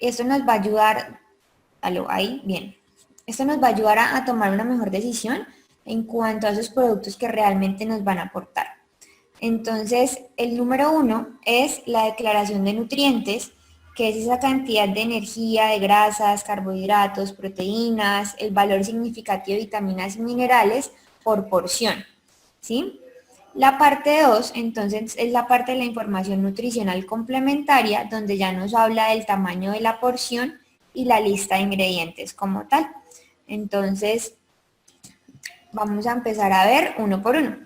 Esto nos va a ayudar, aló, ahí, bien. Esto nos va a ayudar a tomar una mejor decisión en cuanto a esos productos que realmente nos van a aportar. Entonces, el número 1 es la declaración de nutrientes, que es esa cantidad de energía, de grasas, carbohidratos, proteínas, el valor significativo de vitaminas y minerales por porción, ¿sí? La parte 2, entonces, es la parte de la información nutricional complementaria, donde ya nos habla del tamaño de la porción y la lista de ingredientes como tal. Entonces, vamos a empezar a ver uno por uno.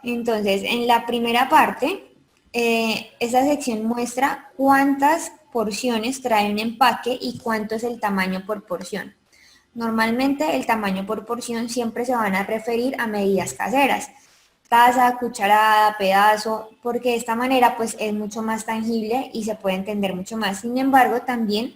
Entonces, en la primera parte, esa sección muestra cuántas porciones trae un empaque y cuánto es el tamaño por porción. Normalmente el tamaño por porción siempre se van a referir a medidas caseras, taza, cucharada, pedazo, porque de esta manera pues es mucho más tangible y se puede entender mucho más. Sin embargo, también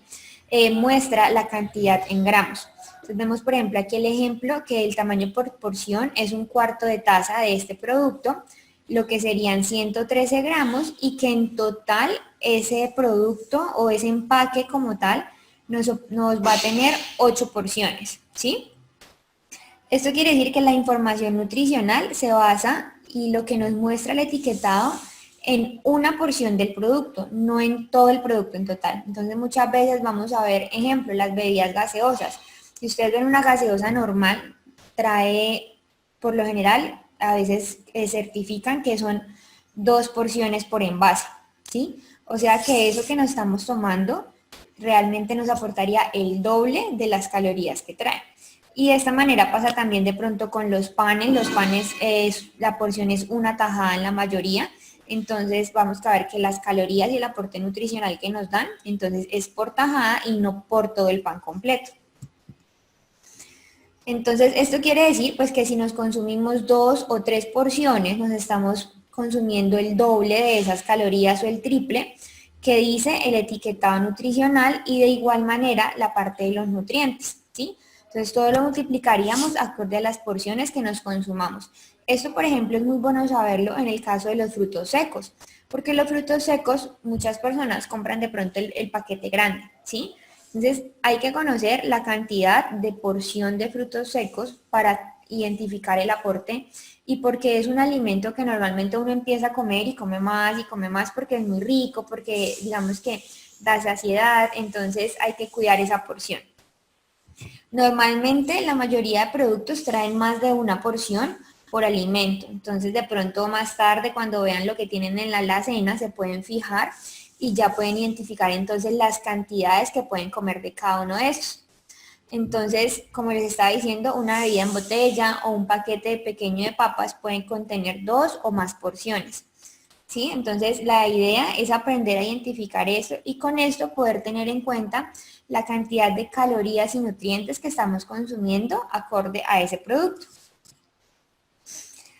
muestra la cantidad en gramos. Entonces vemos por ejemplo aquí el ejemplo que el tamaño por porción es un cuarto de taza de este producto, lo que serían 113 gramos y que en total ese producto o ese empaque como tal nos va a tener 8 porciones, ¿sí? Esto quiere decir que la información nutricional se basa y lo que nos muestra el etiquetado en una porción del producto, no en todo el producto en total. Entonces muchas veces vamos a ver, ejemplo, las bebidas gaseosas. Si ustedes ven una gaseosa normal, trae, por lo general, a veces certifican que son 2 porciones por envase, ¿sí? O sea que eso que nos estamos tomando realmente nos aportaría el doble de las calorías que trae. Y de esta manera pasa también de pronto con los panes. Los panes, la porción es una tajada en la mayoría. Entonces vamos a ver que las calorías y el aporte nutricional que nos dan, entonces es por tajada y no por todo el pan completo. Entonces esto quiere decir pues que si nos consumimos 2 o 3 porciones, nos estamos consumiendo el doble de esas calorías o el triple que dice el etiquetado nutricional y de igual manera la parte de los nutrientes, ¿sí? Entonces todo lo multiplicaríamos acorde a las porciones que nos consumamos. Esto, por ejemplo, es muy bueno saberlo en el caso de los frutos secos, porque los frutos secos muchas personas compran de pronto el paquete grande, ¿sí? Entonces hay que conocer la cantidad de porción de frutos secos para identificar el aporte y porque es un alimento que normalmente uno empieza a comer y come más porque es muy rico, porque digamos que da saciedad, entonces hay que cuidar esa porción. Normalmente la mayoría de productos traen más de una porción por alimento, entonces de pronto más tarde cuando vean lo que tienen en la alacena se pueden fijar y ya pueden identificar entonces las cantidades que pueden comer de cada uno de estos. Entonces, como les estaba diciendo, una bebida en botella o un paquete pequeño de papas pueden contener 2 o más porciones. ¿Sí? Entonces, la idea es aprender a identificar eso y con esto poder tener en cuenta la cantidad de calorías y nutrientes que estamos consumiendo acorde a ese producto.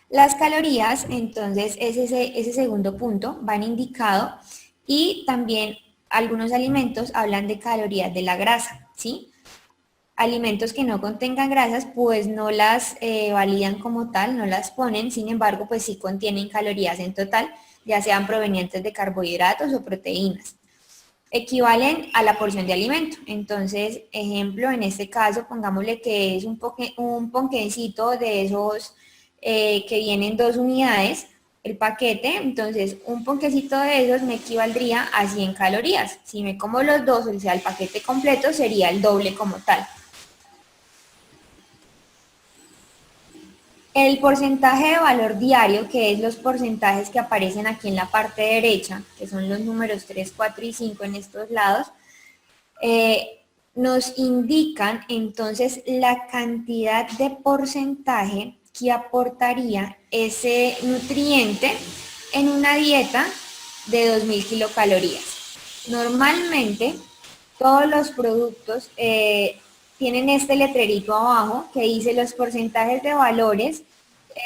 Las calorías, entonces, es ese segundo punto, van indicado y también algunos alimentos hablan de calorías de la grasa, ¿sí? Alimentos que no contengan grasas, pues no las validan como tal, no las ponen, sin embargo, pues sí contienen calorías en total, ya sean provenientes de carbohidratos o proteínas. Equivalen a la porción de alimento. Entonces, ejemplo, en este caso, pongámosle que es un ponquecito de esos que vienen 2 unidades, el paquete, entonces un ponquecito de esos me equivaldría a 100 calorías. Si me como los dos, o sea, el paquete completo sería el doble como tal. El porcentaje de valor diario, que es los porcentajes que aparecen aquí en la parte derecha, que son los números 3, 4 y 5 en estos lados, nos indican entonces la cantidad de porcentaje que aportaría ese nutriente en una dieta de 2000 kilocalorías. Normalmente todos los productos tienen este letrerito abajo que dice los porcentajes de valores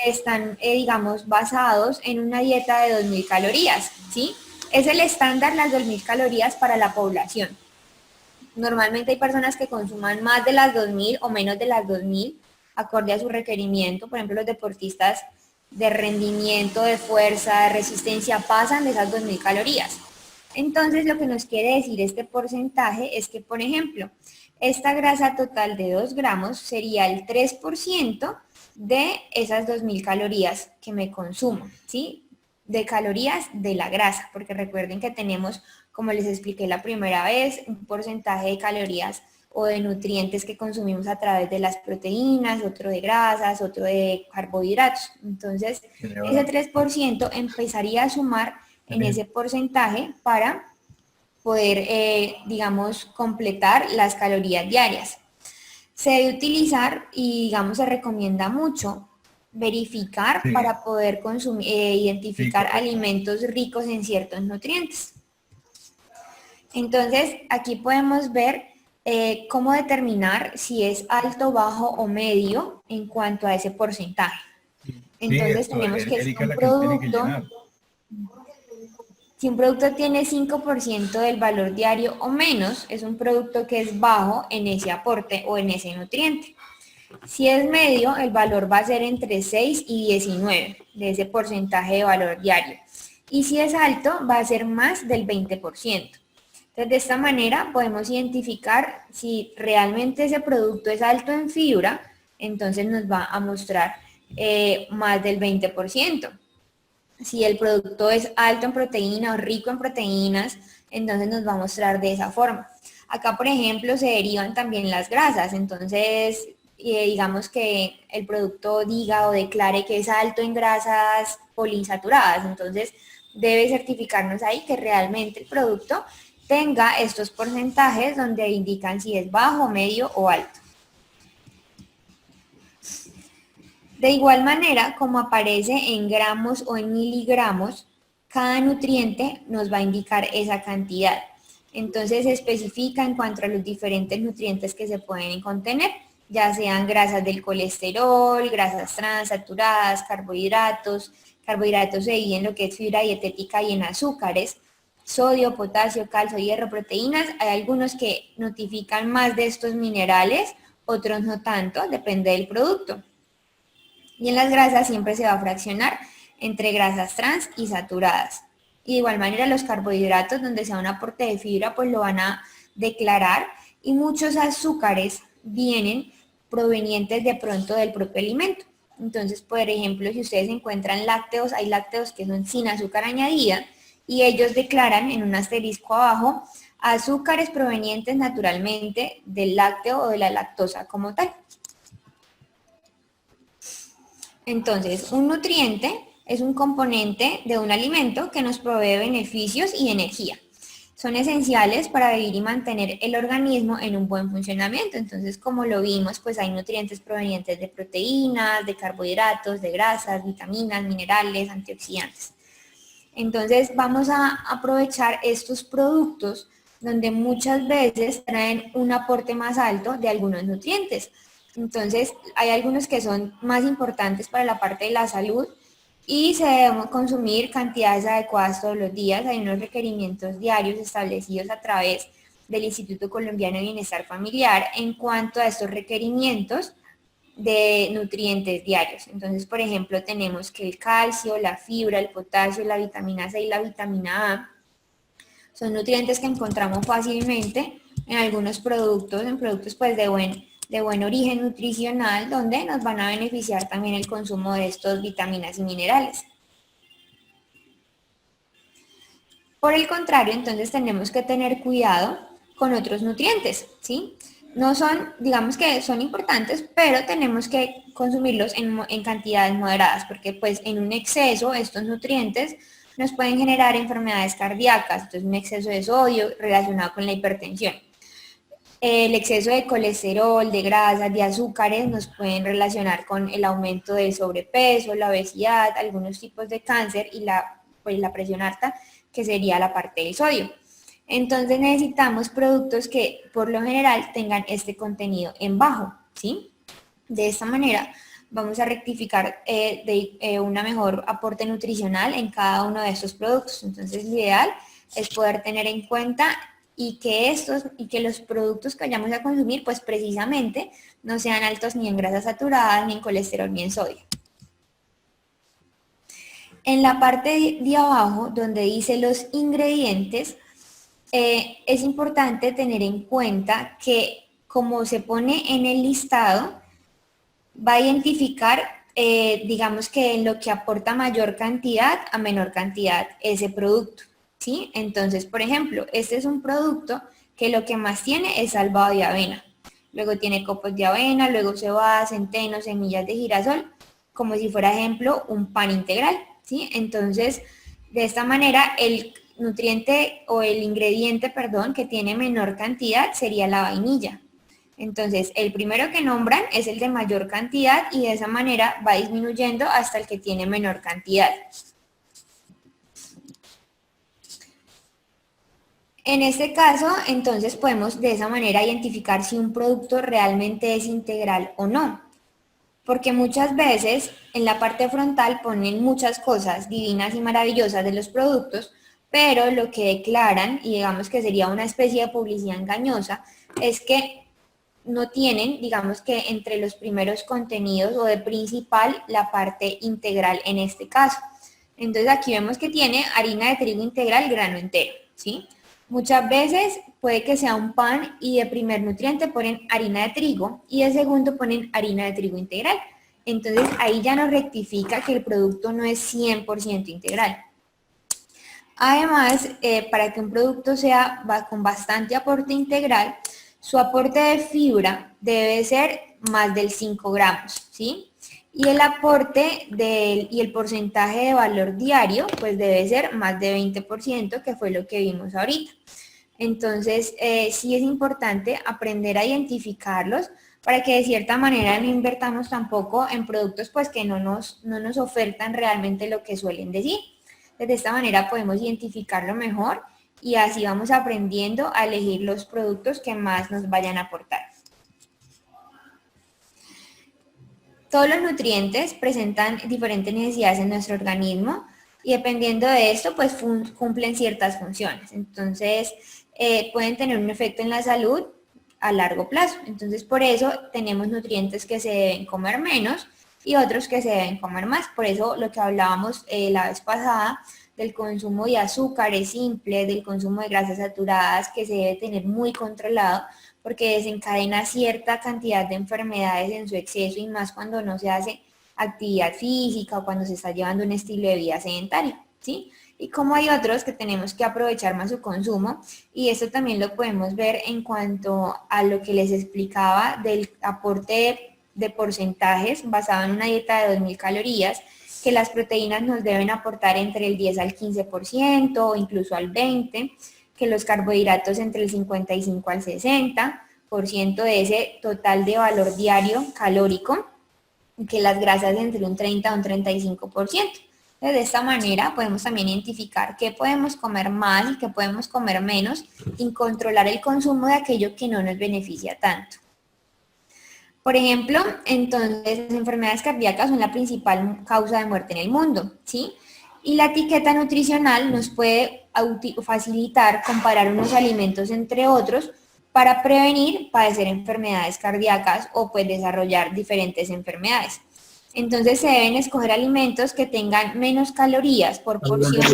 están, digamos, basados en una dieta de 2000 calorías, ¿sí? Es el estándar las 2000 calorías para la población. Normalmente hay personas que consuman más de las 2000 o menos de las 2000 acorde a su requerimiento. Por ejemplo, los deportistas de rendimiento, de fuerza, de resistencia pasan de esas 2000 calorías. Entonces, lo que nos quiere decir este porcentaje es que, por ejemplo, esta grasa total de 2 gramos sería el 3% de esas 2.000 calorías que me consumo, ¿sí? De calorías de la grasa, porque recuerden que tenemos, como les expliqué la primera vez, un porcentaje de calorías o de nutrientes que consumimos a través de las proteínas, otro de grasas, otro de carbohidratos. Entonces, ese 3% empezaría a sumar en ese porcentaje para poder, digamos, completar las calorías diarias. Se debe utilizar y, digamos, se recomienda mucho verificar para poder consumir, identificar alimentos ricos en ciertos nutrientes. Entonces, aquí podemos ver cómo determinar si es alto, bajo o medio en cuanto a ese porcentaje. Entonces, tenemos que si un producto tiene 5% del valor diario o menos, es un producto que es bajo en ese aporte o en ese nutriente. Si es medio, el valor va a ser entre 6 y 19 de ese porcentaje de valor diario. Y si es alto, va a ser más del 20%. Entonces, de esta manera podemos identificar si realmente ese producto es alto en fibra, entonces nos va a mostrar más del 20%. Si el producto es alto en proteína o rico en proteínas, entonces nos va a mostrar de esa forma. Acá, por ejemplo, se derivan también las grasas, entonces digamos que el producto diga o declare que es alto en grasas poliinsaturadas, entonces debe certificarnos ahí que realmente el producto tenga estos porcentajes donde indican si es bajo, medio o alto. De igual manera, como aparece en gramos o en miligramos, cada nutriente nos va a indicar esa cantidad. Entonces se especifica en cuanto a los diferentes nutrientes que se pueden contener, ya sean grasas del colesterol, grasas trans, saturadas, carbohidratos. Carbohidratos se dividen en lo que es fibra dietética y en azúcares, sodio, potasio, calcio, hierro, proteínas. Hay algunos que notifican más de estos minerales, otros no tanto, depende del producto. Y en las grasas siempre se va a fraccionar entre grasas trans y saturadas. Y de igual manera los carbohidratos, donde sea un aporte de fibra, pues lo van a declarar. Y muchos azúcares vienen provenientes de pronto del propio alimento. Entonces, por ejemplo, si ustedes encuentran lácteos, hay lácteos que son sin azúcar añadida y ellos declaran en un asterisco abajo azúcares provenientes naturalmente del lácteo o de la lactosa como tal. Entonces, un nutriente es un componente de un alimento que nos provee beneficios y energía. Son esenciales para vivir y mantener el organismo en un buen funcionamiento. Entonces, como lo vimos, pues hay nutrientes provenientes de proteínas, de carbohidratos, de grasas, vitaminas, minerales, antioxidantes. Entonces, vamos a aprovechar estos productos donde muchas veces traen un aporte más alto de algunos nutrientes. Entonces, hay algunos que son más importantes para la parte de la salud y se deben consumir cantidades adecuadas todos los días. Hay unos requerimientos diarios establecidos a través del Instituto Colombiano de Bienestar Familiar en cuanto a estos requerimientos de nutrientes diarios. Entonces, por ejemplo, tenemos que el calcio, la fibra, el potasio, la vitamina C y la vitamina A son nutrientes que encontramos fácilmente en algunos productos, en productos pues de buen origen nutricional, donde nos van a beneficiar también el consumo de estos vitaminas y minerales. Por el contrario, entonces tenemos que tener cuidado con otros nutrientes, ¿sí? No son, digamos que son importantes, pero tenemos que consumirlos en cantidades moderadas, porque pues en un exceso estos nutrientes nos pueden generar enfermedades cardíacas, entonces un exceso de sodio relacionado con la hipertensión. El exceso de colesterol, de grasas, de azúcares nos pueden relacionar con el aumento del sobrepeso, la obesidad, algunos tipos de cáncer y la presión alta, que sería la parte del sodio. Entonces necesitamos productos que por lo general tengan este contenido en bajo, ¿sí? De esta manera vamos a rectificar una mejor aporte nutricional en cada uno de estos productos. Entonces lo ideal es poder tener en cuenta y que los productos que vayamos a consumir pues precisamente no sean altos ni en grasas saturadas, ni en colesterol, ni en sodio. En la parte de abajo, donde dice los ingredientes, es importante tener en cuenta que como se pone en el listado, va a identificar, digamos que en lo que aporta mayor cantidad a menor cantidad ese producto, ¿sí? Entonces, por ejemplo, este es un producto que lo que más tiene es salvado de avena. Luego tiene copos de avena, luego cebada, centeno, semillas de girasol, como si fuera, ejemplo, un pan integral, ¿sí? Entonces, de esta manera, el nutriente o el ingrediente, perdón, que tiene menor cantidad sería la vainilla. Entonces, el primero que nombran es el de mayor cantidad y de esa manera va disminuyendo hasta el que tiene menor cantidad. En este caso, entonces podemos de esa manera identificar si un producto realmente es integral o no. Porque muchas veces en la parte frontal ponen muchas cosas divinas y maravillosas de los productos, pero lo que declaran, y digamos que sería una especie de publicidad engañosa, es que no tienen, digamos que entre los primeros contenidos o de principal, la parte integral en este caso. Entonces aquí vemos que tiene harina de trigo integral grano entero, ¿sí? Muchas veces puede que sea un pan y de primer nutriente ponen harina de trigo y de segundo ponen harina de trigo integral. Entonces ahí ya nos rectifica que el producto no es 100% integral. Además, para que un producto sea con bastante aporte integral, su aporte de fibra debe ser más del 5 gramos, ¿sí? Y el aporte y el porcentaje de valor diario, pues debe ser más de 20%, que fue lo que vimos ahorita. Entonces, sí es importante aprender a identificarlos para que de cierta manera no invertamos tampoco en productos pues que no nos ofertan realmente lo que suelen decir. De esta manera podemos identificarlo mejor y así vamos aprendiendo a elegir los productos que más nos vayan a aportar. Todos los nutrientes presentan diferentes necesidades en nuestro organismo y dependiendo de esto, pues cumplen ciertas funciones. Entonces, pueden tener un efecto en la salud a largo plazo. Entonces, por eso tenemos nutrientes que se deben comer menos y otros que se deben comer más. Por eso lo que hablábamos la vez pasada del consumo de azúcares simples, del consumo de grasas saturadas que se debe tener muy controlado porque desencadena cierta cantidad de enfermedades en su exceso y más cuando no se hace actividad física o cuando se está llevando un estilo de vida sedentario, ¿sí? Y como hay otros que tenemos que aprovechar más su consumo y esto también lo podemos ver en cuanto a lo que les explicaba del aporte de porcentajes basado en una dieta de 2000 calorías, que las proteínas nos deben aportar entre el 10 al 15% o incluso al 20%, que los carbohidratos entre el 55 al 60% de ese total de valor diario calórico, que las grasas entre un 30 a un 35%. Entonces, de esta manera podemos también identificar qué podemos comer más y qué podemos comer menos y controlar el consumo de aquello que no nos beneficia tanto. Por ejemplo, entonces las enfermedades cardíacas son la principal causa de muerte en el mundo, ¿sí? Y la etiqueta nutricional nos puede facilitar comparar unos alimentos entre otros para prevenir padecer enfermedades cardíacas o pues desarrollar diferentes enfermedades. Entonces se deben escoger alimentos que tengan menos calorías por porción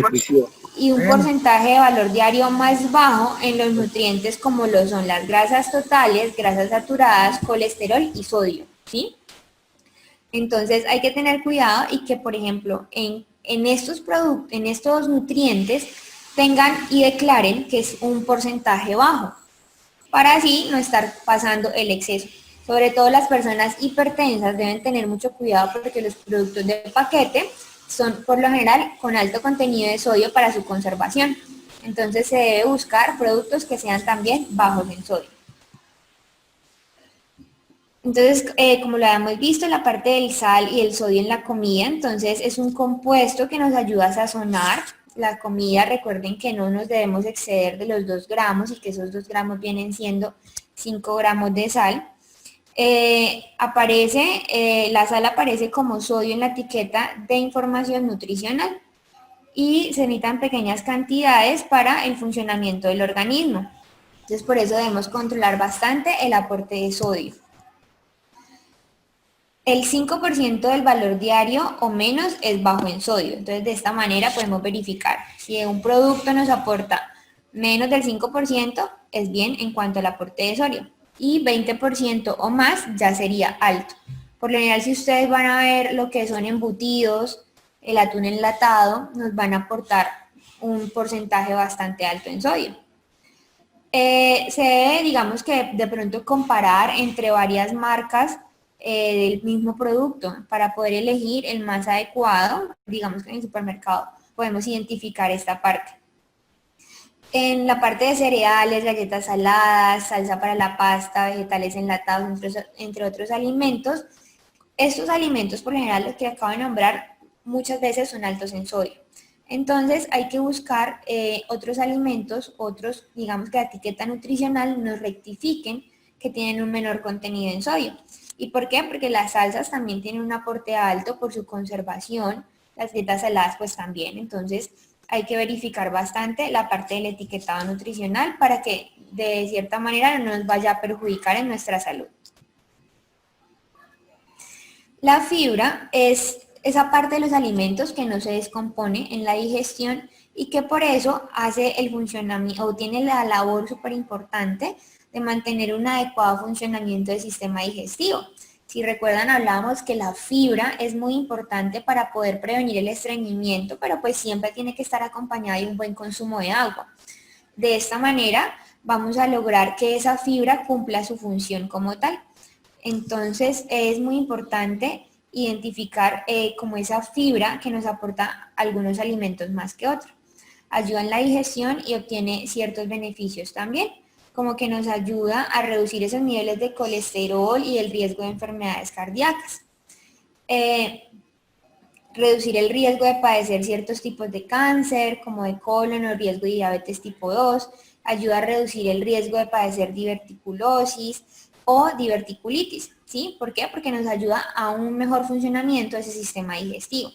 y un porcentaje de valor diario más bajo en los nutrientes como lo son las grasas totales, grasas saturadas, colesterol y sodio, ¿sí? Entonces hay que tener cuidado y que, por ejemplo, en estos nutrientes tengan y declaren que es un porcentaje bajo, para así no estar pasando el exceso. Sobre todo las personas hipertensas deben tener mucho cuidado porque los productos de paquete son por lo general con alto contenido de sodio para su conservación. Entonces se debe buscar productos que sean también bajos en sodio. Entonces, como lo habíamos visto, la parte del sal y el sodio en la comida, entonces es un compuesto que nos ayuda a sazonar la comida. Recuerden que no nos debemos exceder de los 2 gramos y que esos 2 gramos vienen siendo 5 gramos de sal. La sal aparece como sodio en la etiqueta de información nutricional y se necesitan pequeñas cantidades para el funcionamiento del organismo. Entonces, por eso debemos controlar bastante el aporte de sodio. El 5% del valor diario o menos es bajo en sodio. Entonces, de esta manera podemos verificar si un producto nos aporta Menos del 5% es bien en cuanto al aporte de sodio. Y 20% o más ya sería alto. Por lo general, si ustedes van a ver lo que son embutidos, el atún enlatado, nos van a aportar un porcentaje bastante alto en sodio. Se debe, digamos que de pronto comparar entre varias marcas del mismo producto para poder elegir el más adecuado. Digamos que en el supermercado podemos identificar esta parte. En la parte de cereales, galletas saladas, salsa para la pasta, vegetales enlatados, entre otros alimentos, estos alimentos, por lo general, los que acabo de nombrar, muchas veces son altos en sodio. Entonces hay que buscar otros alimentos, otros, digamos que la etiqueta nutricional nos rectifiquen que tienen un menor contenido en sodio. ¿Y por qué? Porque las salsas también tienen un aporte alto por su conservación, las galletas saladas pues también. Entonces hay que verificar bastante la parte del etiquetado nutricional para que de cierta manera no nos vaya a perjudicar en nuestra salud. La fibra es esa parte de los alimentos que no se descompone en la digestión y que por eso hace el funcionamiento o tiene la labor súper importante de mantener un adecuado funcionamiento del sistema digestivo. Si recuerdan, hablábamos que la fibra es muy importante para poder prevenir el estreñimiento, pero pues siempre tiene que estar acompañada de un buen consumo de agua. De esta manera vamos a lograr que esa fibra cumpla su función como tal. Entonces es muy importante identificar como esa fibra que nos aporta algunos alimentos más que otros. Ayuda en la digestión y obtiene ciertos beneficios también, como que nos ayuda a reducir esos niveles de colesterol y el riesgo de enfermedades cardíacas. Reducir el riesgo de padecer ciertos tipos de cáncer, como de colon o riesgo de diabetes tipo 2, ayuda a reducir el riesgo de padecer diverticulosis o diverticulitis, ¿sí? ¿Por qué? Porque nos ayuda a un mejor funcionamiento de ese sistema digestivo.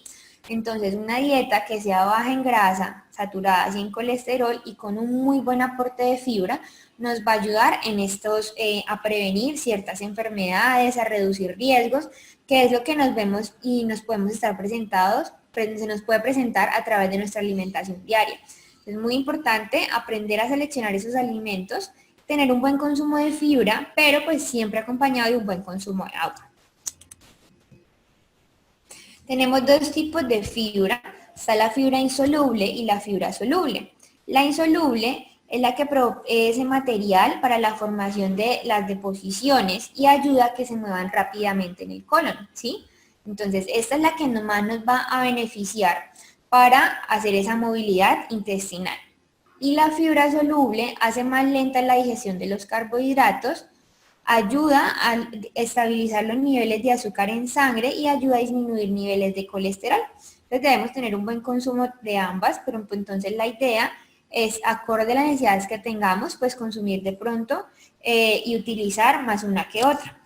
Entonces, una dieta que sea baja en grasa, saturada, sin colesterol y con un muy buen aporte de fibra, nos va a ayudar en estos, a prevenir ciertas enfermedades, a reducir riesgos, que es lo que nos vemos y nos podemos estar presentados, se nos puede presentar a través de nuestra alimentación diaria. Es muy importante aprender a seleccionar esos alimentos, tener un buen consumo de fibra, pero pues siempre acompañado de un buen consumo de agua. Tenemos dos tipos de fibra, está la fibra insoluble y la fibra soluble. La insoluble es la que provee ese material para la formación de las deposiciones y ayuda a que se muevan rápidamente en el colon, ¿sí? Entonces, esta es la que más nos va a beneficiar para hacer esa movilidad intestinal. Y la fibra soluble hace más lenta la digestión de los carbohidratos, ayuda a estabilizar los niveles de azúcar en sangre y ayuda a disminuir niveles de colesterol. Entonces debemos tener un buen consumo de ambas, pero entonces la idea es, acorde a las necesidades que tengamos, pues consumir de pronto y utilizar más una que otra.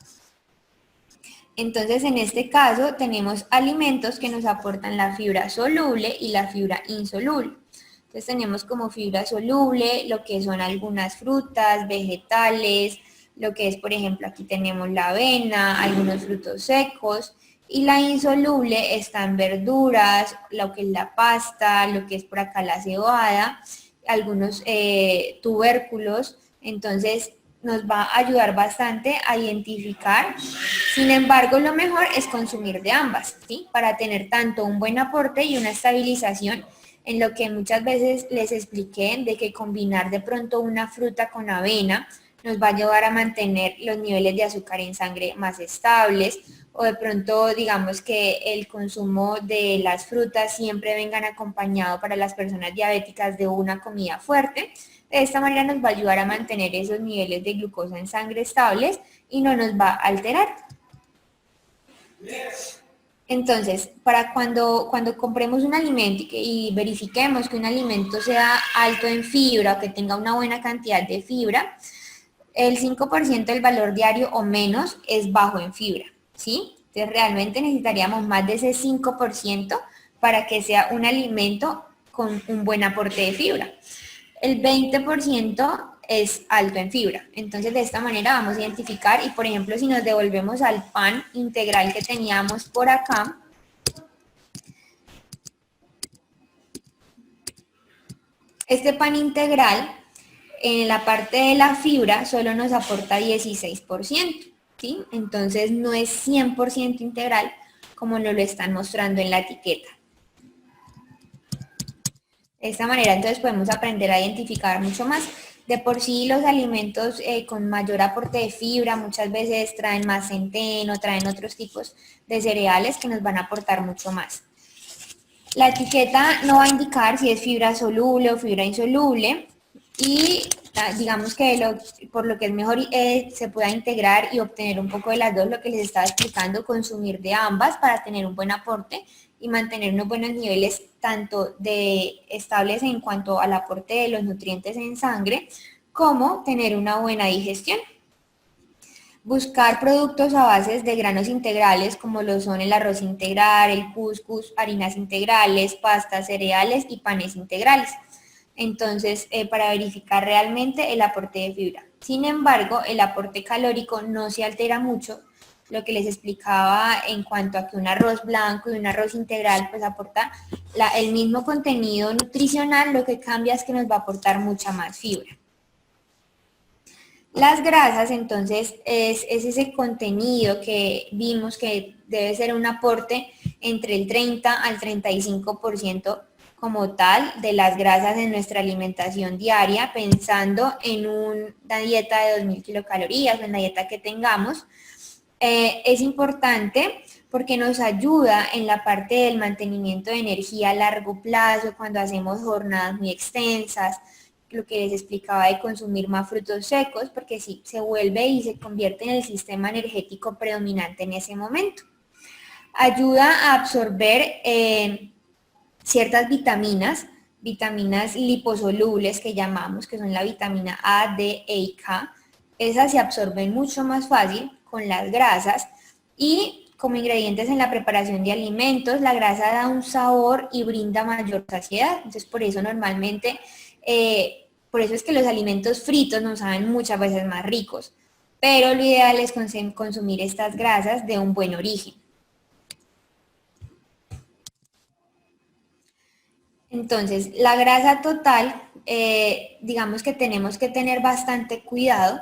Entonces, en este caso, tenemos alimentos que nos aportan la fibra soluble y la fibra insoluble. Entonces, tenemos como fibra soluble lo que son algunas frutas, vegetales, lo que es, por ejemplo, aquí tenemos la avena, algunos frutos secos, y la insoluble está en verduras, lo que es la pasta, lo que es por acá la cebada, algunos tubérculos. Entonces, nos va a ayudar bastante a identificar. Sin embargo, lo mejor es consumir de ambas, ¿sí? Para tener tanto un buen aporte y una estabilización, en lo que muchas veces les expliqué de que combinar de pronto una fruta con avena nos va a llevar a mantener los niveles de azúcar en sangre más estables, o de pronto digamos que el consumo de las frutas siempre vengan acompañado para las personas diabéticas de una comida fuerte. De esta manera nos va a ayudar a mantener esos niveles de glucosa en sangre estables y no nos va a alterar. Entonces, para cuando compremos un alimento y verifiquemos que un alimento sea alto en fibra o que tenga una buena cantidad de fibra, el 5% del valor diario o menos es bajo en fibra, ¿sí? Entonces, realmente necesitaríamos más de ese 5% para que sea un alimento con un buen aporte de fibra. El 20% es alto en fibra. Entonces, de esta manera vamos a identificar y, por ejemplo, si nos devolvemos al pan integral que teníamos por acá, este pan integral En la parte de la fibra solo nos aporta 16%, ¿sí? Entonces no es 100% integral como nos lo están mostrando en la etiqueta. De esta manera entonces podemos aprender a identificar mucho más. De por sí los alimentos con mayor aporte de fibra muchas veces traen más centeno, traen otros tipos de cereales que nos van a aportar mucho más. La etiqueta no va a indicar si es fibra soluble o fibra insoluble y digamos que por lo que es mejor se pueda integrar y obtener un poco de las dos, lo que les estaba explicando, consumir de ambas para tener un buen aporte y mantener unos buenos niveles tanto de estables en cuanto al aporte de los nutrientes en sangre, como tener una buena digestión. Buscar productos a base de granos integrales como lo son el arroz integral, el couscous, harinas integrales, pastas, cereales y panes integrales. Entonces, para verificar realmente el aporte de fibra. Sin embargo, el aporte calórico no se altera mucho, lo que les explicaba en cuanto a que un arroz blanco y un arroz integral pues aporta el mismo contenido nutricional, lo que cambia es que nos va a aportar mucha más fibra. Las grasas, entonces, es ese contenido que vimos que debe ser un aporte entre el 30 al 35% como tal de las grasas en nuestra alimentación diaria, pensando en una dieta de 2.000 kilocalorías, en la dieta que tengamos. Es importante porque nos ayuda en la parte del mantenimiento de energía a largo plazo, cuando hacemos jornadas muy extensas, lo que les explicaba de consumir más frutos secos, porque sí, se vuelve y se convierte en el sistema energético predominante en ese momento. Ayuda a absorber ciertas vitaminas liposolubles que llamamos, que son la vitamina A, D, E y K. Esas se absorben mucho más fácil con las grasas y como ingredientes en la preparación de alimentos, la grasa da un sabor y brinda mayor saciedad. Entonces, por eso normalmente, por eso es que los alimentos fritos nos saben muchas veces más ricos. Pero lo ideal es consumir estas grasas de un buen origen. Entonces, la grasa total, digamos que tenemos que tener bastante cuidado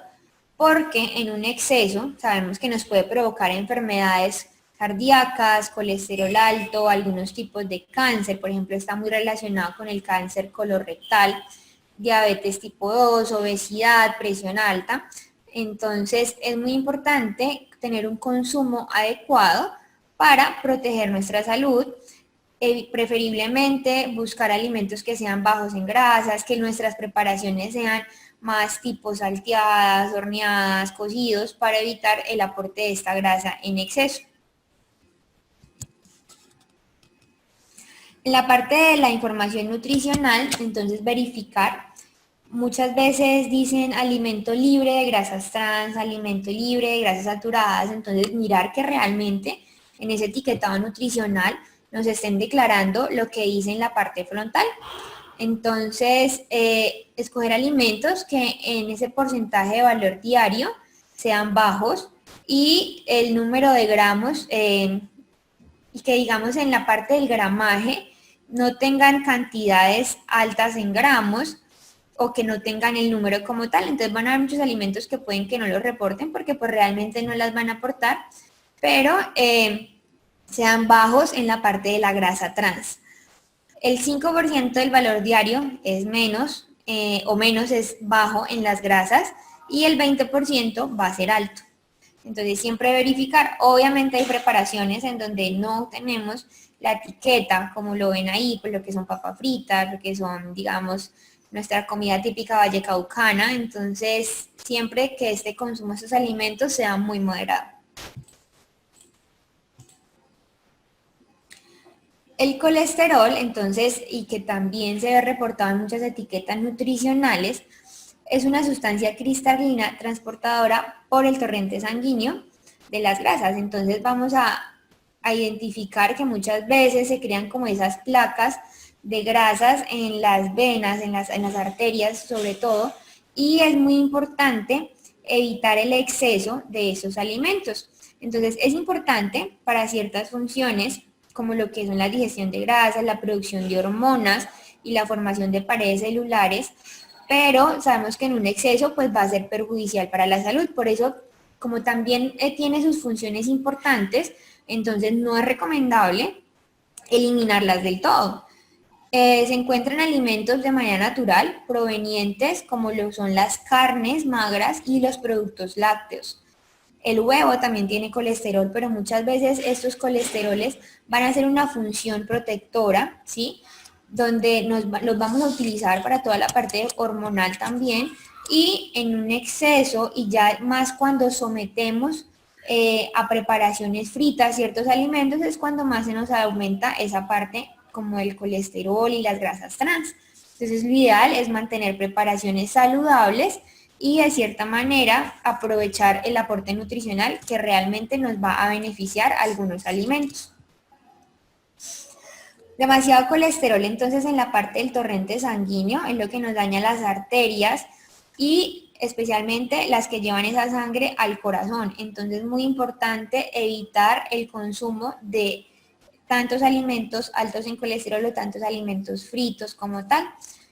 porque en un exceso sabemos que nos puede provocar enfermedades cardíacas, colesterol alto, algunos tipos de cáncer, por ejemplo, está muy relacionado con el cáncer colorectal, diabetes tipo 2, obesidad, presión alta. Entonces, es muy importante tener un consumo adecuado para proteger nuestra salud. Preferiblemente buscar alimentos que sean bajos en grasas, que nuestras preparaciones sean más tipo salteadas, horneadas, cocidos, para evitar el aporte de esta grasa en exceso. En la parte de la información nutricional, entonces verificar, muchas veces dicen alimento libre de grasas trans, alimento libre de grasas saturadas, entonces mirar que realmente en ese etiquetado nutricional nos estén declarando lo que dice en la parte frontal. Entonces, escoger alimentos que en ese porcentaje de valor diario sean bajos y el número de gramos, y que digamos en la parte del gramaje no tengan cantidades altas en gramos o que no tengan el número como tal. Entonces van a haber muchos alimentos que pueden que no los reporten porque pues realmente no las van a aportar, pero sean bajos en la parte de la grasa trans. El 5% del valor diario es menos o menos es bajo en las grasas y el 20% va a ser alto. Entonces siempre verificar, obviamente hay preparaciones en donde no tenemos la etiqueta, como lo ven ahí, pues lo que son papas fritas, lo que son, digamos, nuestra comida típica vallecaucana, entonces siempre que este consumo de estos alimentos sea muy moderado. El colesterol, entonces, y que también se ve reportado en muchas etiquetas nutricionales, es una sustancia cristalina transportadora por el torrente sanguíneo de las grasas. Entonces vamos a identificar que muchas veces se crean como esas placas de grasas en las venas, en las arterias sobre todo, y es muy importante evitar el exceso de esos alimentos. Entonces es importante para ciertas funciones como lo que son la digestión de grasas, la producción de hormonas y la formación de paredes celulares, pero sabemos que en un exceso pues va a ser perjudicial para la salud. Por eso, como también tiene sus funciones importantes, entonces no es recomendable eliminarlas del todo. Se encuentran alimentos de manera natural provenientes como lo son las carnes magras y los productos lácteos. El huevo también tiene colesterol, pero muchas veces estos colesteroles van a hacer una función protectora, ¿sí? Donde los vamos a utilizar para toda la parte hormonal también, y en un exceso, y ya más cuando sometemos a preparaciones fritas ciertos alimentos, es cuando más se nos aumenta esa parte como el colesterol y las grasas trans. Entonces lo ideal es mantener preparaciones saludables y de cierta manera aprovechar el aporte nutricional que realmente nos va a beneficiar algunos alimentos. Demasiado colesterol entonces en la parte del torrente sanguíneo es lo que nos daña las arterias y especialmente las que llevan esa sangre al corazón. Entonces es muy importante evitar el consumo de tantos alimentos altos en colesterol o tantos alimentos fritos como tal.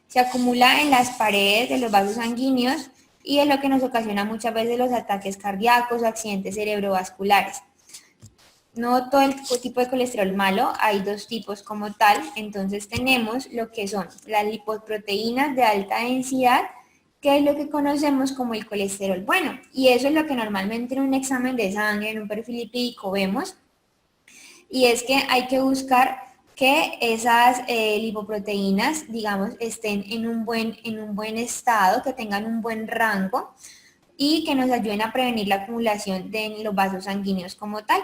Se acumula en las paredes de los vasos sanguíneos y es lo que nos ocasiona muchas veces los ataques cardíacos o accidentes cerebrovasculares. No todo el tipo de colesterol malo, hay dos tipos como tal. Entonces tenemos lo que son las lipoproteínas de alta densidad, que es lo que conocemos como el colesterol bueno, y eso es lo que normalmente en un examen de sangre, en un perfil lipídico vemos, y es que hay que buscar que esas lipoproteínas, digamos, estén en un buen estado, que tengan un buen rango y que nos ayuden a prevenir la acumulación de los vasos sanguíneos como tal.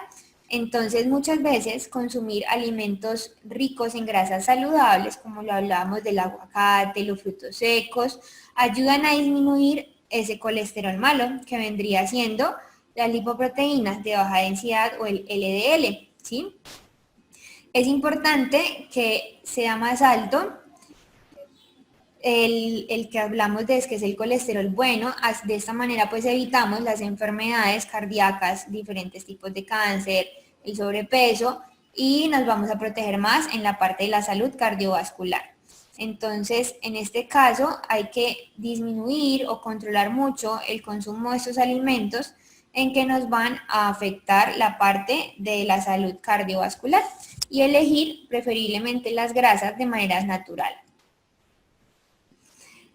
Entonces, muchas veces consumir alimentos ricos en grasas saludables, como lo hablábamos del aguacate, los frutos secos, ayudan a disminuir ese colesterol malo, que vendría siendo las lipoproteínas de baja densidad o el LDL, ¿sí? Es importante que sea más alto el que hablamos de que es el colesterol bueno. De esta manera pues evitamos las enfermedades cardíacas, diferentes tipos de cáncer, el sobrepeso, y nos vamos a proteger más en la parte de la salud cardiovascular. Entonces, en este caso hay que disminuir o controlar mucho el consumo de estos alimentos en que nos van a afectar la parte de la salud cardiovascular, y elegir preferiblemente las grasas de manera natural.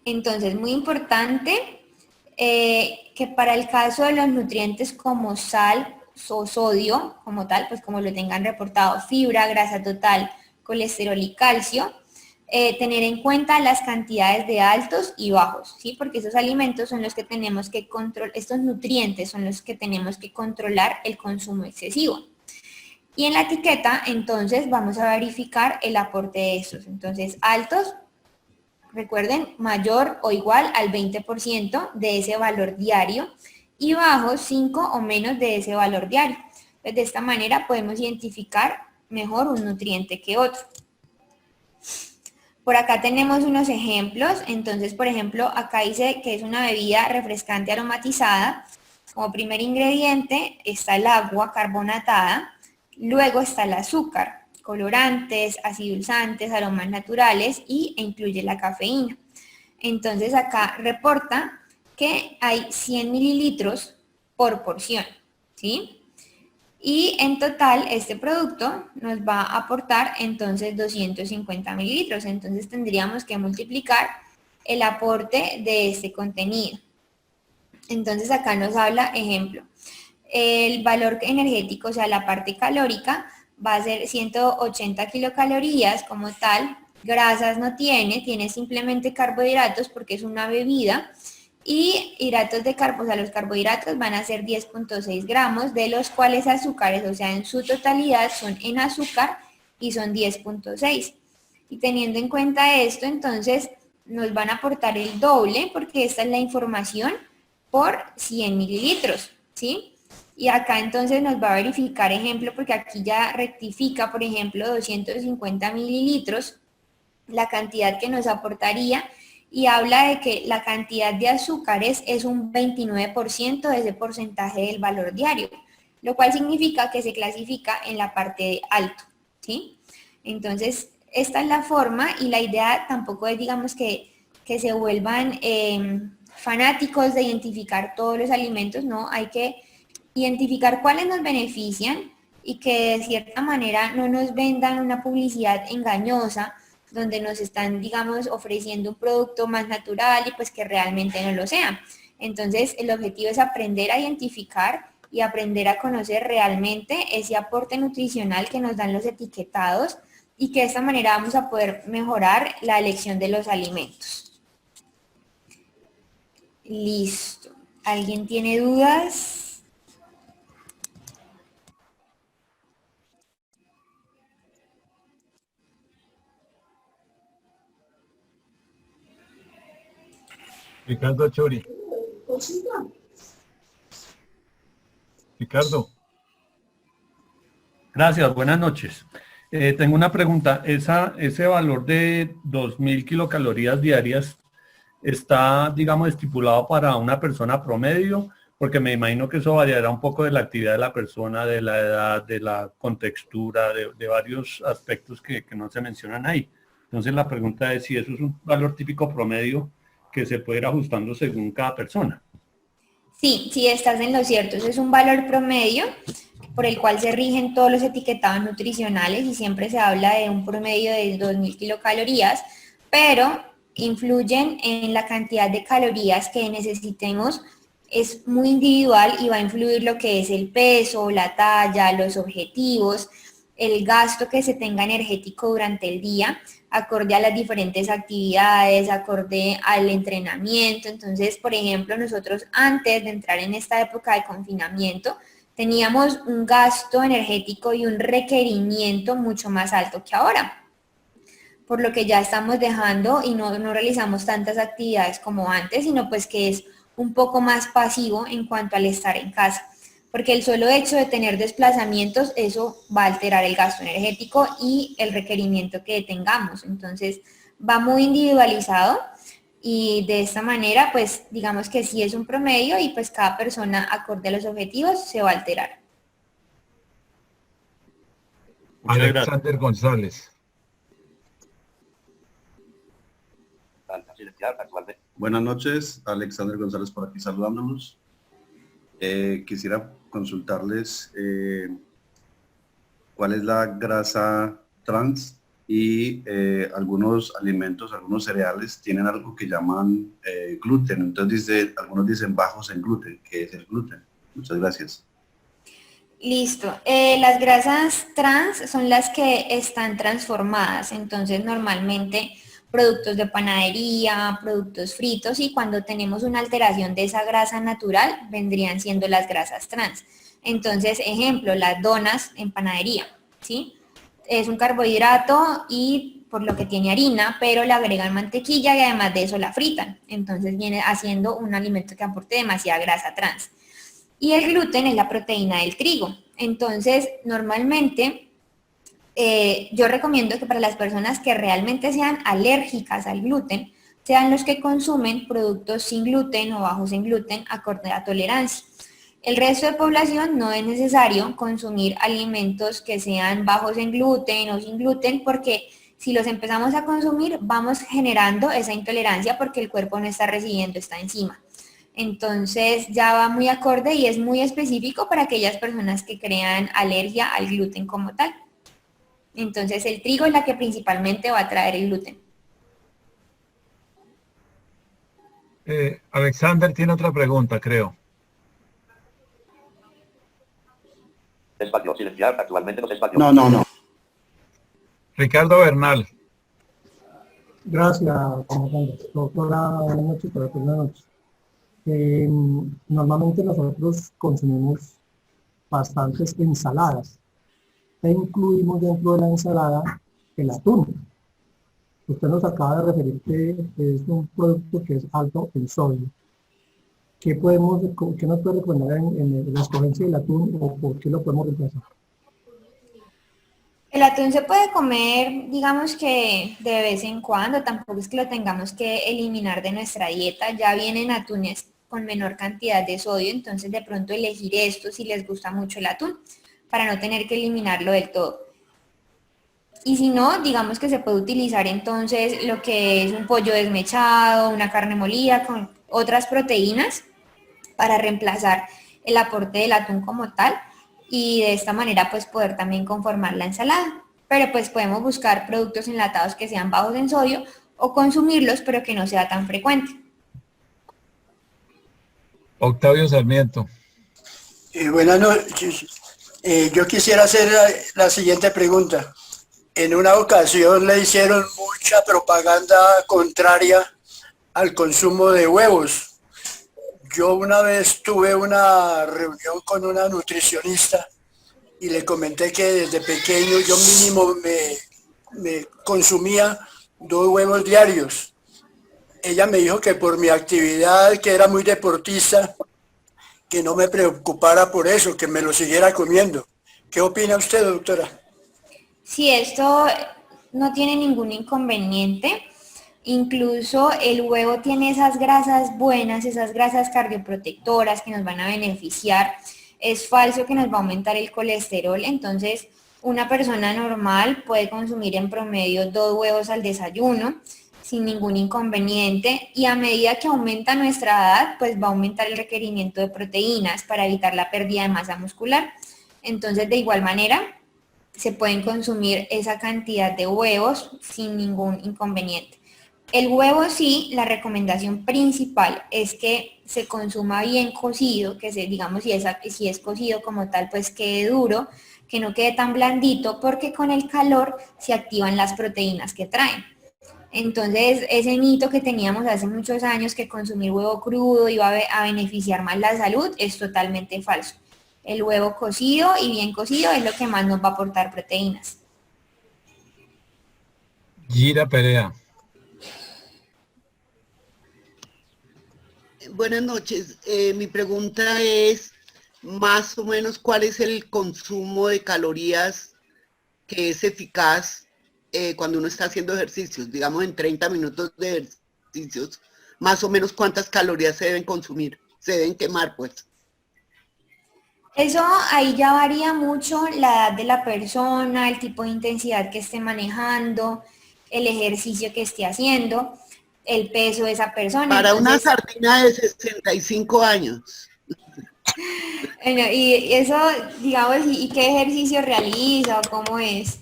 Entonces, muy importante que para el caso de los nutrientes como sal o sodio, como tal, pues como lo tengan reportado, fibra, grasa total, colesterol y calcio, tener en cuenta las cantidades de altos y bajos, ¿sí? Porque esos alimentos son los que tenemos que controlar, estos nutrientes son los que tenemos que controlar el consumo excesivo. Y en la etiqueta, entonces, vamos a verificar el aporte de estos. Entonces, altos, recuerden, mayor o igual al 20% de ese valor diario, y bajos 5 o menos de ese valor diario. Entonces, de esta manera podemos identificar mejor un nutriente que otro. Por acá tenemos unos ejemplos. Entonces, por ejemplo, acá dice que es una bebida refrescante aromatizada. Como primer ingrediente está el agua carbonatada, luego está el azúcar, colorantes, acidulzantes, aromas naturales e incluye la cafeína. Entonces acá reporta que hay 100 mililitros por porción, ¿sí? Y en total este producto nos va a aportar entonces 250 mililitros. Entonces tendríamos que multiplicar el aporte de este contenido. Entonces acá nos habla, ejemplo, el valor energético, o sea, la parte calórica, va a ser 180 kilocalorías como tal. Grasas no tiene simplemente carbohidratos porque es una bebida. Y hidratos de carbono, o sea, los carbohidratos van a ser 10.6 gramos, de los cuales azúcares, o sea, en su totalidad son en azúcar y son 10.6. Y teniendo en cuenta esto, entonces nos van a aportar el doble, porque esta es la información por 100 mililitros, ¿sí? Y acá entonces nos va a verificar, ejemplo, porque aquí ya rectifica, por ejemplo, 250 mililitros, la cantidad que nos aportaría, y habla de que la cantidad de azúcares es un 29% de ese porcentaje del valor diario, lo cual significa que se clasifica en la parte de alto, ¿sí? Entonces, esta es la forma, y la idea tampoco es, digamos, que que se vuelvan fanáticos de identificar todos los alimentos, no, hay que identificar cuáles nos benefician y que de cierta manera no nos vendan una publicidad engañosa donde nos están, digamos, ofreciendo un producto más natural y pues que realmente no lo sea. Entonces, el objetivo es aprender a identificar y aprender a conocer realmente ese aporte nutricional que nos dan los etiquetados y que de esta manera vamos a poder mejorar la elección de los alimentos. Listo. ¿Alguien tiene dudas? Ricardo Chori. Ricardo. Gracias, buenas noches. Tengo una pregunta. ¿Ese valor de 2.000 kilocalorías diarias está, digamos, estipulado para una persona promedio? Porque me imagino que eso variará un poco de la actividad de la persona, de la edad, de la contextura, de varios aspectos que no se mencionan ahí. Entonces la pregunta es si eso es un valor típico promedio que se puede ir ajustando según cada persona. Sí, sí, estás en lo cierto. Ese es un valor promedio por el cual se rigen todos los etiquetados nutricionales y siempre se habla de un promedio de 2.000 kilocalorías, pero influyen en la cantidad de calorías que necesitemos. Es muy individual y va a influir lo que es el peso, la talla, los objetivos, el gasto que se tenga energético durante el día, acorde a las diferentes actividades, acorde al entrenamiento. Entonces, por ejemplo, nosotros antes de entrar en esta época de confinamiento, teníamos un gasto energético y un requerimiento mucho más alto que ahora, por lo que ya estamos dejando y no realizamos tantas actividades como antes, sino pues que es un poco más pasivo en cuanto al estar en casa, porque el solo hecho de tener desplazamientos, eso va a alterar el gasto energético y el requerimiento que tengamos. Entonces, va muy individualizado y de esta manera, pues digamos que sí es un promedio y pues cada persona acorde a los objetivos se va a alterar. Alexander González. Buenas noches, Alexander González por aquí saludándonos. Quisiera consultarles cuál es la grasa trans y algunos alimentos, algunos cereales tienen algo que llaman gluten. Entonces algunos dicen bajos en gluten. ¿Qué es el gluten? Muchas gracias. Listo. Las grasas trans son las que están transformadas, entonces normalmente productos de panadería, productos fritos y cuando tenemos una alteración de esa grasa natural vendrían siendo las grasas trans. Entonces, ejemplo, las donas en panadería, ¿sí? Es un carbohidrato y por lo que tiene harina, pero le agregan mantequilla y además de eso la fritan. Entonces viene haciendo un alimento que aporte demasiada grasa trans. Y el gluten es la proteína del trigo. Entonces, normalmente yo recomiendo que para las personas que realmente sean alérgicas al gluten, sean los que consumen productos sin gluten o bajos en gluten acorde a tolerancia. El resto de población no es necesario consumir alimentos que sean bajos en gluten o sin gluten porque si los empezamos a consumir vamos generando esa intolerancia porque el cuerpo no está recibiendo esta enzima. Entonces ya va muy acorde y es muy específico para aquellas personas que crean alergia al gluten como tal. Entonces el trigo es la que principalmente va a traer el gluten. Alexander tiene otra pregunta, creo. Espacio, silenciar, actualmente no espacio. No. Ricardo Bernal. Gracias, doctora. Buenas noches, buenas noches. Normalmente nosotros consumimos bastantes ensaladas e incluimos dentro de la ensalada el atún. Usted nos acaba de referir que es un producto que es alto en sodio. ¿Qué nos puede recomendar en la escogencia del atún o por qué lo podemos reemplazar? El atún se puede comer, digamos que de vez en cuando, tampoco es que lo tengamos que eliminar de nuestra dieta. Ya vienen atunes con menor cantidad de sodio, entonces de pronto elegir esto si les gusta mucho el atún, para no tener que eliminarlo del todo. Y si no, digamos que se puede utilizar entonces lo que es un pollo desmechado, una carne molida con otras proteínas para reemplazar el aporte del atún como tal y de esta manera pues poder también conformar la ensalada. Pero pues podemos buscar productos enlatados que sean bajos en sodio o consumirlos pero que no sea tan frecuente. Octavio Sarmiento. Buenas noches. Yo quisiera hacer la siguiente pregunta. En una ocasión le hicieron mucha propaganda contraria al consumo de huevos. Yo una vez tuve una reunión con una nutricionista y le comenté que desde pequeño yo mínimo me consumía 2 huevos diarios. Ella me dijo que por mi actividad, que era muy deportista, que no me preocupara por eso, que me lo siguiera comiendo. ¿Qué opina usted, doctora? Sí, esto no tiene ningún inconveniente. Incluso el huevo tiene esas grasas buenas, esas grasas cardioprotectoras que nos van a beneficiar. Es falso que nos va a aumentar el colesterol, entonces una persona normal puede consumir en promedio 2 huevos al desayuno sin ningún inconveniente y a medida que aumenta nuestra edad, pues va a aumentar el requerimiento de proteínas para evitar la pérdida de masa muscular. Entonces, de igual manera, se pueden consumir esa cantidad de huevos sin ningún inconveniente. El huevo sí, la recomendación principal es que se consuma bien cocido, que se, digamos, si es cocido como tal, pues quede duro, que no quede tan blandito, porque con el calor se activan las proteínas que traen. Entonces, ese mito que teníamos hace muchos años que consumir huevo crudo iba a beneficiar más la salud es totalmente falso. El huevo cocido y bien cocido es lo que más nos va a aportar proteínas. Gira Perea. Buenas noches. Mi pregunta es más o menos cuál es el consumo de calorías que es eficaz cuando uno está haciendo ejercicios, digamos en 30 minutos de ejercicios, más o menos cuántas calorías se deben consumir, se deben quemar pues. Eso ahí ya varía mucho la edad de la persona, el tipo de intensidad que esté manejando, el ejercicio que esté haciendo, el peso de esa persona. Para Entonces, una sardina de 65 años. Bueno, y eso, digamos, ¿y qué ejercicio realiza o cómo es?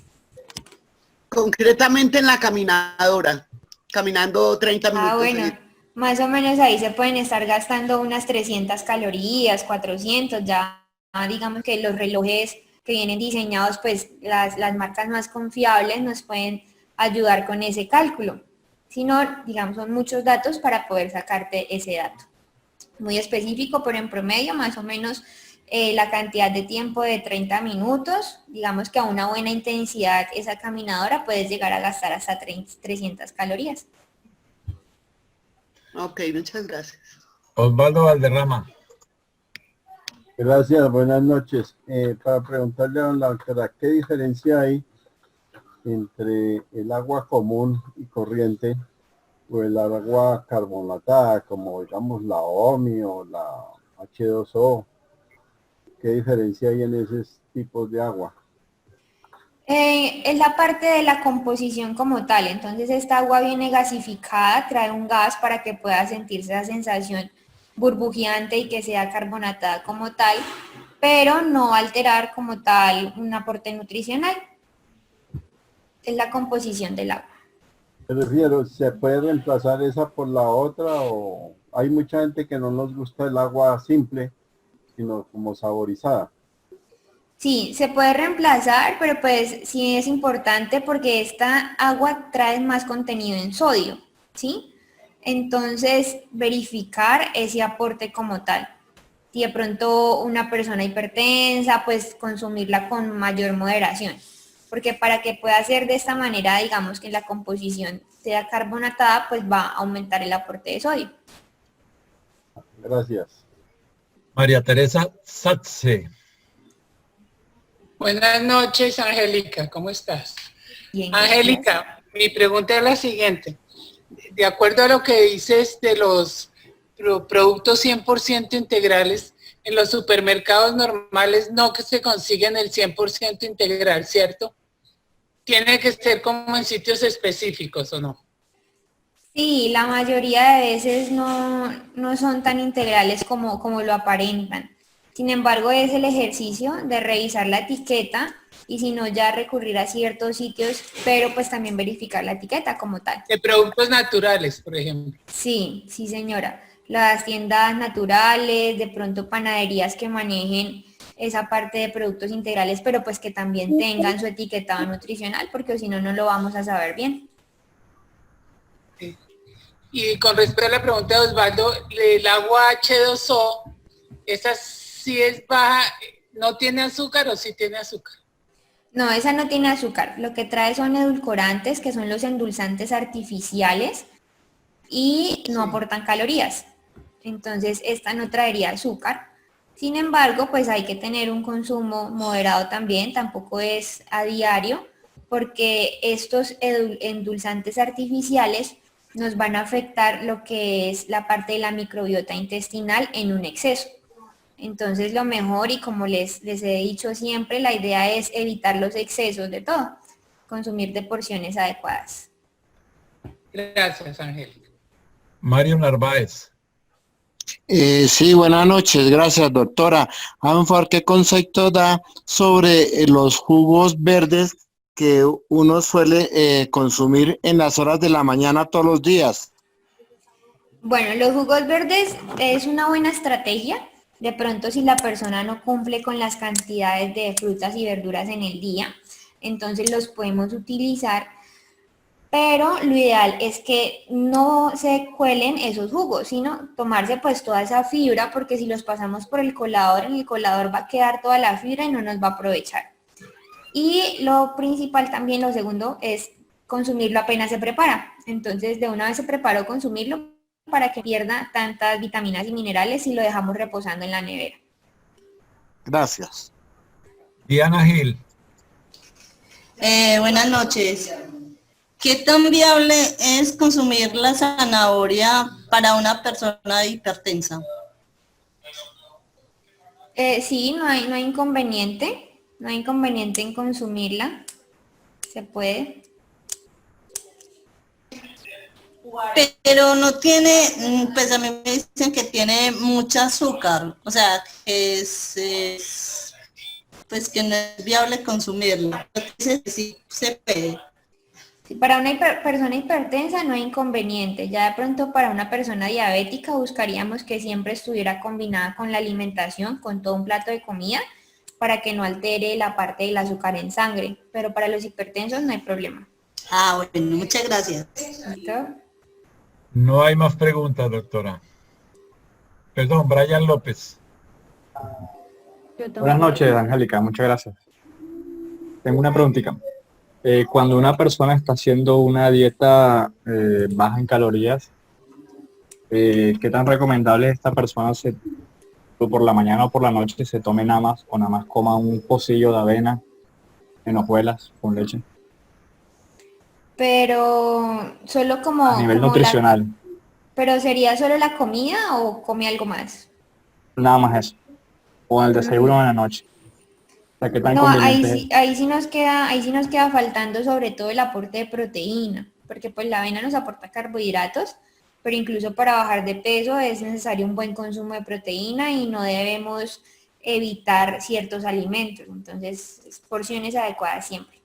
Concretamente en la caminadora, caminando 30 minutos. Bueno, más o menos ahí se pueden estar gastando unas 300 calorías, 400, ya digamos que los relojes que vienen diseñados, pues las marcas más confiables nos pueden ayudar con ese cálculo. Si no, digamos, son muchos datos para poder sacarte ese dato. Muy específico, pero en promedio más o menos la cantidad de tiempo de 30 minutos, digamos que a una buena intensidad esa caminadora puedes llegar a gastar hasta 300 calorías. Ok, muchas gracias. Osvaldo Valderrama. Gracias, buenas noches. Para preguntarle a la doctora, ¿qué diferencia hay entre el agua común y corriente o el agua carbonatada, como digamos la OMI o la H2O? ¿Qué diferencia hay en esos tipos de agua? Es la parte de la composición como tal, entonces esta agua viene gasificada, trae un gas para que pueda sentirse esa sensación burbujeante y que sea carbonatada como tal, pero no alterar como tal un aporte nutricional. Es la composición del agua. Me refiero, ¿se puede reemplazar esa por la otra o hay mucha gente que no nos gusta el agua simple, sino como saborizada? Sí, se puede reemplazar, pero pues sí es importante porque esta agua trae más contenido en sodio, ¿sí? Entonces, verificar ese aporte como tal. Si de pronto una persona hipertensa, pues consumirla con mayor moderación. Porque para que pueda ser de esta manera, digamos que la composición sea carbonatada, pues va a aumentar el aporte de sodio. Gracias. María Teresa Satze. Buenas noches, Angélica, ¿cómo estás? Bien, Angélica, mi pregunta es la siguiente. De acuerdo a lo que dices de los productos 100% integrales, en los supermercados normales no que se consiguen el 100% integral, ¿cierto? tiene que ser como en sitios específicos, ¿o no? Sí, la mayoría de veces no son tan integrales como lo aparentan. Sin embargo, es el ejercicio de revisar la etiqueta y si no ya recurrir a ciertos sitios, pero pues también verificar la etiqueta como tal. De productos naturales, por ejemplo. Sí, sí señora. Las tiendas naturales, de pronto panaderías que manejen esa parte de productos integrales, pero pues que también tengan su etiquetado nutricional, porque si no, no lo vamos a saber bien. Y con respecto a la pregunta de Osvaldo, el agua H2O, ¿esa sí es baja, no tiene azúcar o sí tiene azúcar? No, esa no tiene azúcar. Lo que trae son edulcorantes, que son los endulzantes artificiales y no aportan calorías. Entonces, esta no traería azúcar. Sin embargo, pues hay que tener un consumo moderado también, tampoco es a diario, porque estos endulzantes artificiales nos van a afectar lo que es la parte de la microbiota intestinal en un exceso. Entonces lo mejor, y como les he dicho siempre, la idea es evitar los excesos de todo, consumir de porciones adecuadas. Gracias, Angélica. Mario Narváez. Sí, buenas noches, gracias doctora. A un favor, ¿qué concepto da sobre los jugos verdes que uno suele consumir en las horas de la mañana todos los días? Bueno, los jugos verdes es una buena estrategia. De pronto, si la persona no cumple con las cantidades de frutas y verduras en el día, entonces los podemos utilizar, pero lo ideal es que no se cuelen esos jugos, sino tomarse pues toda esa fibra, porque si los pasamos por el colador, en el colador va a quedar toda la fibra y no nos va a aprovechar. Y lo principal también, lo segundo, es consumirlo apenas se prepara. Entonces, de una vez se preparó, consumirlo para que pierda tantas vitaminas y minerales si lo dejamos reposando en la nevera. Gracias. Diana Gil. Buenas noches. ¿Qué tan viable es consumir la zanahoria para una persona hipertensa? Sí, no hay inconveniente. No hay inconveniente en consumirla. Se puede. Pero no tiene, pues a mí me dicen que tiene mucha azúcar, o sea, que pues que no es viable consumirla. Sí se puede. Sí, para una persona hipertensa no hay inconveniente. Ya de pronto para una persona diabética buscaríamos que siempre estuviera combinada con la alimentación, con todo un plato de comida, para que no altere la parte del azúcar en sangre. Pero para los hipertensos no hay problema. Ah, bueno, muchas gracias. ¿Listo? No hay más preguntas, doctora. Perdón, Brian López. Buenas noches, Angélica, muchas gracias. Tengo una preguntita. Cuando una persona está haciendo una dieta baja en calorías, ¿qué tan recomendable es esta persona por la mañana o por la noche se tome nada más o nada más coma un pocillo de avena en hojuelas con leche? Pero solo como... A nivel como nutricional, ¿Pero sería solo la comida o come algo más? nada más eso. O en el desayuno o en la noche. O sea, ¿qué tan No, conveniente es? ahí sí nos queda faltando sobre todo el aporte de proteína, porque pues la avena nos aporta carbohidratos, pero incluso para bajar de peso es necesario un buen consumo de proteína y no debemos evitar ciertos alimentos. Entonces, porciones adecuadas siempre.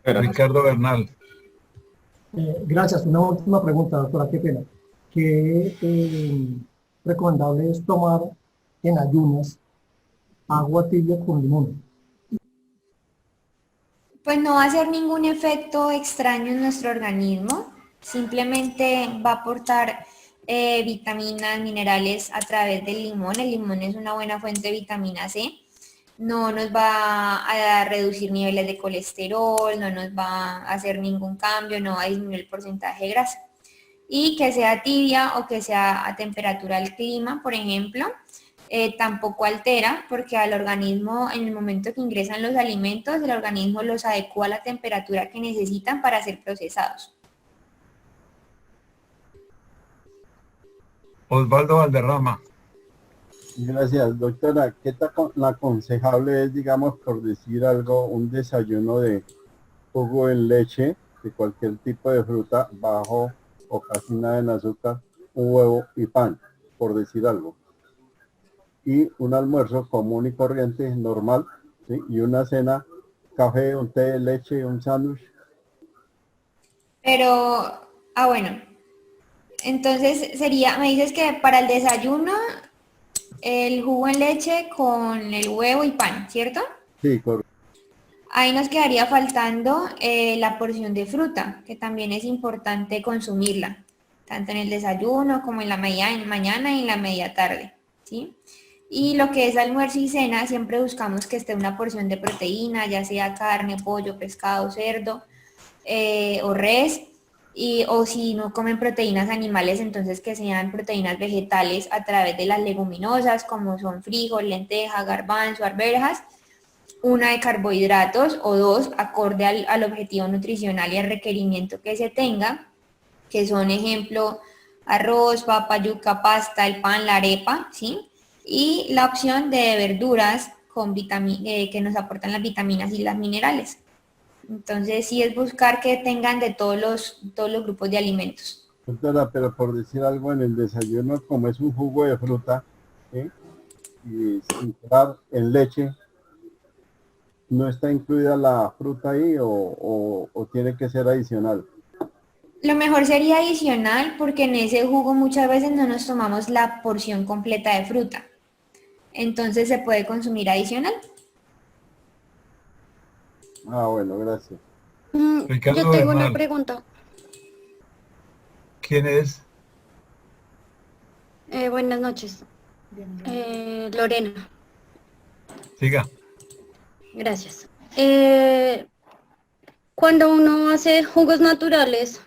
Ricardo Bernal. Gracias. Una última pregunta, doctora, qué pena. ¿Qué recomendable es tomar en ayunas agua tibia con limón? Pues no va a hacer ningún efecto extraño en nuestro organismo, simplemente va a aportar vitaminas, minerales a través del limón. El limón es una buena fuente de vitamina C. No nos va a reducir niveles de colesterol, no nos va a hacer ningún cambio, no va a disminuir el porcentaje de grasa. Y que sea tibia o que sea a temperatura del clima, por ejemplo, tampoco altera, porque al organismo, en el momento que ingresan los alimentos, el organismo los adecua a la temperatura que necesitan para ser procesados. Osvaldo Valderrama. Gracias, doctora. ¿Qué tan aconsejable es, digamos, por decir algo, un desayuno de jugo en leche de cualquier tipo de fruta bajo o casi nada en azúcar, un huevo y pan, por decir algo? Y un almuerzo común y corriente, normal, ¿sí? Y una cena, café, un té, leche, un sándwich. Pero, bueno, entonces sería, me dices que para el desayuno, el jugo en leche con el huevo y pan, ¿cierto? Sí, correcto. Ahí nos quedaría faltando la porción de fruta, que también es importante consumirla, tanto en el desayuno como en la mañana y en la media tarde, ¿sí? Y lo que es almuerzo y cena, siempre buscamos que esté una porción de proteína, ya sea carne, pollo, pescado, cerdo o res, o si no comen proteínas animales, entonces que sean proteínas vegetales a través de las leguminosas, como son frijol, lenteja, garbanzo, arvejas, una de carbohidratos o dos, acorde al objetivo nutricional y al requerimiento que se tenga, que son, ejemplo, arroz, papa, yuca, pasta, el pan, la arepa, ¿sí? Y la opción de verduras con que nos aportan las vitaminas y las minerales. Entonces, sí es buscar que tengan de todos los grupos de alimentos. Doctora, pero por decir algo, en el desayuno, como es un jugo de fruta, ¿sí? Y sin entrar en leche, ¿no está incluida la fruta ahí o tiene que ser adicional? Lo mejor sería adicional porque en ese jugo muchas veces no nos tomamos la porción completa de fruta. Entonces se puede consumir adicional. Ah, bueno, gracias. Ricardo Yo tengo una Bernal. pregunta. ¿Quién es? Buenas noches. Lorena, Siga. gracias. Cuando uno hace jugos naturales,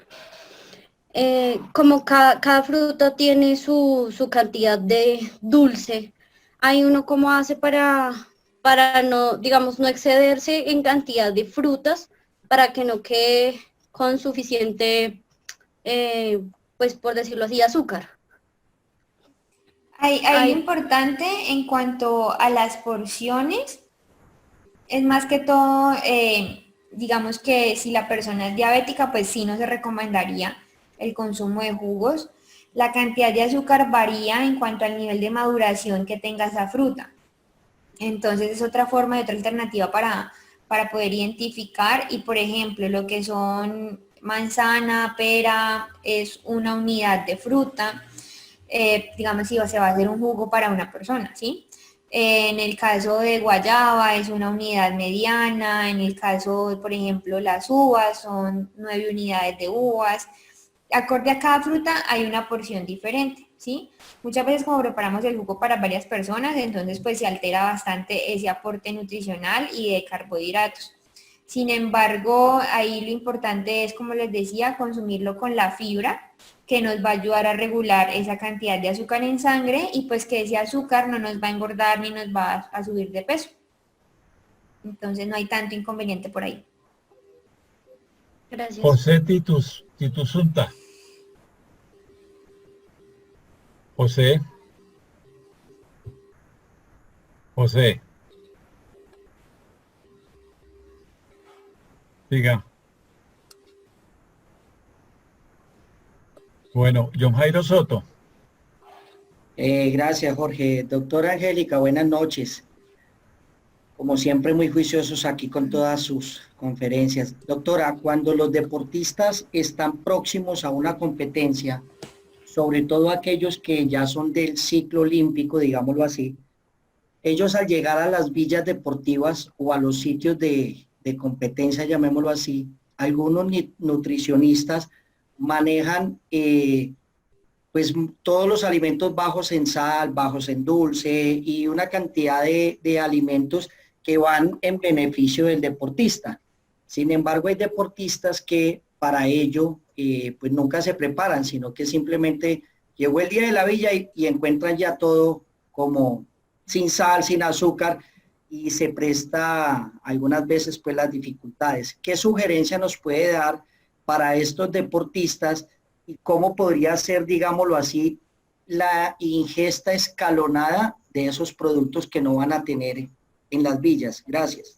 como cada fruta tiene su cantidad de dulce, hay uno cómo hace para no, digamos, no excederse en cantidad de frutas, para que no quede con suficiente, pues por decirlo así, azúcar. Hay lo importante en cuanto a las porciones, es más que todo, digamos que si la persona es diabética, pues sí no se recomendaría el consumo de jugos. La cantidad de azúcar varía en cuanto al nivel de maduración que tenga esa fruta. Entonces es otra forma y otra alternativa para poder identificar. Y por ejemplo, lo que son manzana, pera, es una unidad de fruta. Digamos, si se va a hacer un jugo para una persona, ¿sí? En el caso de guayaba es una unidad mediana, en el caso, por ejemplo, las uvas son 9 unidades de uvas. Acorde a cada fruta hay una porción diferente, ¿sí? Muchas veces como preparamos el jugo para varias personas, entonces pues se altera bastante ese aporte nutricional y de carbohidratos. Sin embargo, ahí lo importante es, como les decía, consumirlo con la fibra, que nos va a ayudar a regular esa cantidad de azúcar en sangre y pues que ese azúcar no nos va a engordar ni nos va a subir de peso. Entonces no hay tanto inconveniente por ahí. Gracias. José Titusunta. José. Diga. Bueno, John Jairo Soto. Gracias, Jorge. Doctora Angélica, buenas noches. Como siempre, muy juiciosos aquí con todas sus conferencias. Doctora, cuando los deportistas están próximos a una competencia, sobre todo aquellos que ya son del ciclo olímpico, digámoslo así, ellos al llegar a las villas deportivas o a los sitios de competencia, llamémoslo así, algunos nutricionistas manejan pues todos los alimentos bajos en sal, bajos en dulce y una cantidad de alimentos que van en beneficio del deportista. Sin embargo, hay deportistas que para ello pues nunca se preparan, sino que simplemente llegó el día de la villa y encuentran ya todo como sin sal, sin azúcar, y se presta algunas veces pues las dificultades. ¿Qué sugerencia nos puede dar para estos deportistas y cómo podría ser, digámoslo así, la ingesta escalonada de esos productos que no van a tener en las villas? Gracias.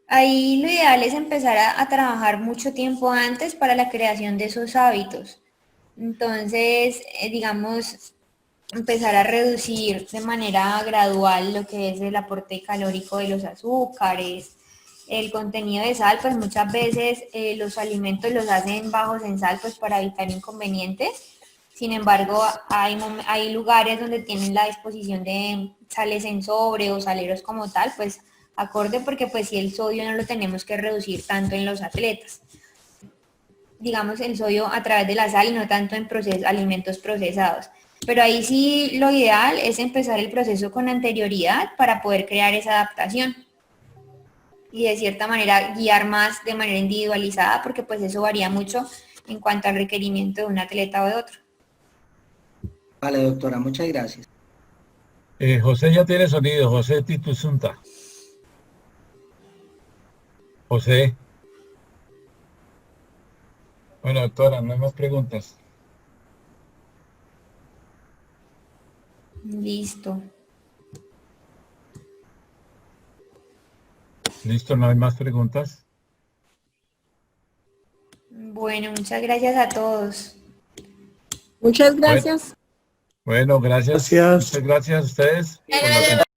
Ahí lo ideal es empezar a trabajar mucho tiempo antes para la creación de esos hábitos. Entonces, digamos, empezar a reducir de manera gradual lo que es el aporte calórico de los azúcares, el contenido de sal, pues muchas veces los alimentos los hacen bajos en sal pues para evitar inconvenientes. Sin embargo, hay lugares donde tienen la disposición de sales en sobre o saleros como tal, pues acorde, porque pues si el sodio no lo tenemos que reducir tanto en los atletas. Digamos el sodio a través de la sal y no tanto en alimentos procesados. Pero ahí sí lo ideal es empezar el proceso con anterioridad para poder crear esa adaptación. Y de cierta manera guiar más de manera individualizada, porque pues eso varía mucho en cuanto al requerimiento de un atleta o de otro. Vale, doctora, muchas gracias. José ya tiene sonido, José Titusunta. José. Bueno, doctora, no hay más preguntas. Listo. Listo, no hay más preguntas. Bueno, muchas gracias a todos. Muchas gracias. Bueno, gracias. Muchas gracias a ustedes. por la atención.